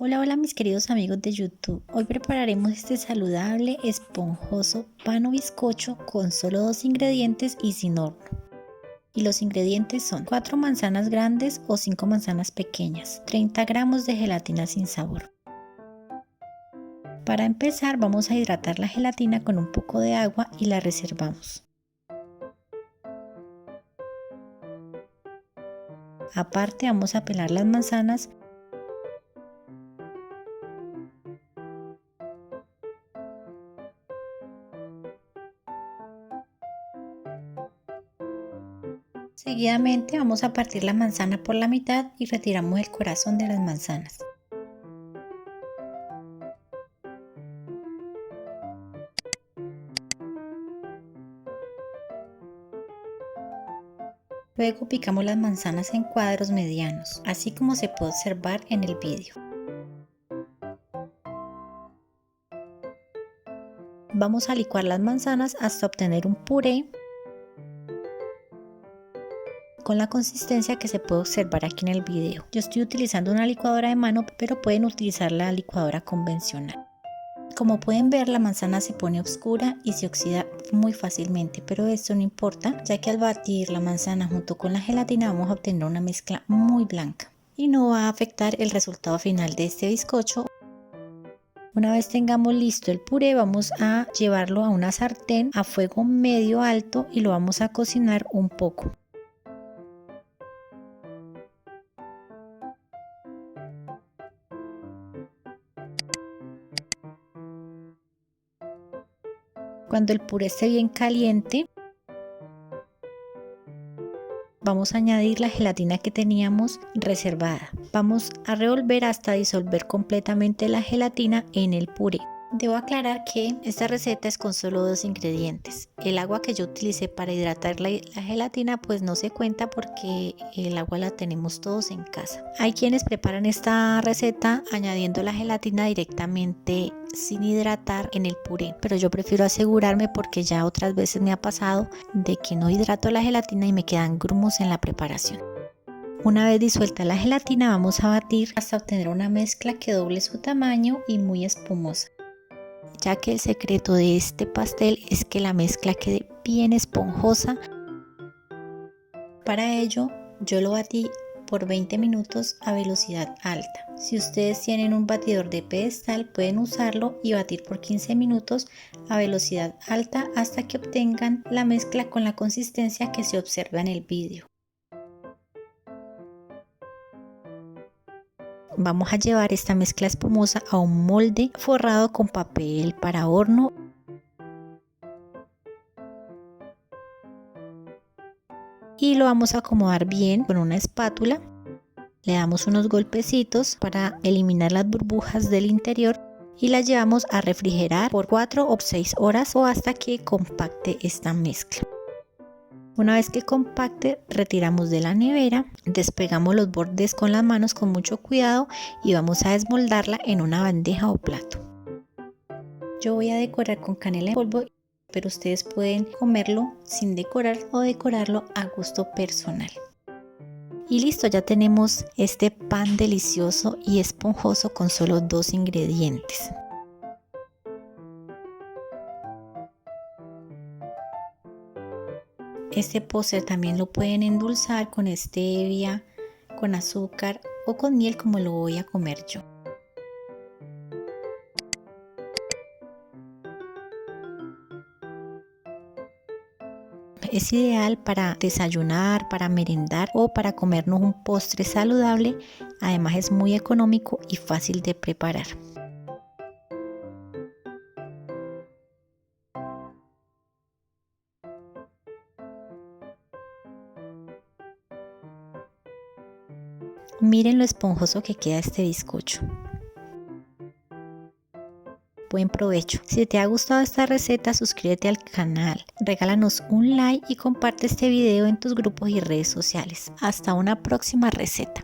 Hola, hola mis queridos amigos de YouTube. Hoy prepararemos este saludable, esponjoso pan o bizcocho con solo 2 ingredientes y sin horno. Y los ingredientes son 4 manzanas grandes o 5 manzanas pequeñas, 30 gramos de gelatina sin sabor. Para empezar vamos a hidratar la gelatina con un poco de agua y la reservamos. Aparte vamos a pelar las manzanas. Seguidamente vamos a partir la manzana por la mitad y retiramos el corazón de las manzanas. Luego picamos las manzanas en cuadros medianos, así como se puede observar en el vídeo. Vamos a licuar las manzanas hasta obtener un puré con la consistencia que se puede observar aquí en el video. Yo estoy utilizando una licuadora de mano, pero pueden utilizar la licuadora convencional. Como pueden ver, la manzana se pone oscura y se oxida muy fácilmente, pero esto no importa, ya que al batir la manzana junto con la gelatina vamos a obtener una mezcla muy blanca y no va a afectar el resultado final de este bizcocho. Una vez tengamos listo el puré, vamos a llevarlo a una sartén a fuego medio alto y lo vamos a cocinar un poco. Cuando el puré esté bien caliente, vamos a añadir la gelatina que teníamos reservada. Vamos a revolver hasta disolver completamente la gelatina en el puré. Debo aclarar que esta receta es con solo 2 ingredientes. El agua que yo utilicé para hidratar la gelatina pues no se cuenta porque el agua la tenemos todos en casa. Hay quienes preparan esta receta añadiendo la gelatina directamente sin hidratar en el puré, pero yo prefiero asegurarme porque ya otras veces me ha pasado de que no hidrato la gelatina y me quedan grumos en la preparación. Una vez disuelta la gelatina vamos a batir hasta obtener una mezcla que doble su tamaño y muy espumosa, ya que el secreto de este pastel es que la mezcla quede bien esponjosa. Para ello yo lo batí por 20 minutos a velocidad alta. Si ustedes tienen un batidor de pedestal pueden usarlo y batir por 15 minutos a velocidad alta hasta que obtengan la mezcla con la consistencia que se observa en el vídeo. Vamos a llevar esta mezcla espumosa a un molde forrado con papel para horno. Y lo vamos a acomodar bien con una espátula. Le damos unos golpecitos para eliminar las burbujas del interior y la llevamos a refrigerar por 4 o 6 horas o hasta que compacte esta mezcla. Una vez que compacte, retiramos de la nevera, despegamos los bordes con las manos con mucho cuidado y vamos a desmoldarla en una bandeja o plato. Yo voy a decorar con canela en polvo, pero ustedes pueden comerlo sin decorar o decorarlo a gusto personal. Y listo, ya tenemos este pan delicioso y esponjoso con solo 2 ingredientes. Este postre también lo pueden endulzar con stevia, con azúcar o con miel como lo voy a comer yo. Es ideal para desayunar, para merendar o para comernos un postre saludable. Además es muy económico y fácil de preparar. Miren lo esponjoso que queda este bizcocho. Buen provecho. Si te ha gustado esta receta, suscríbete al canal, regálanos un like y comparte este video en tus grupos y redes sociales. Hasta una próxima receta.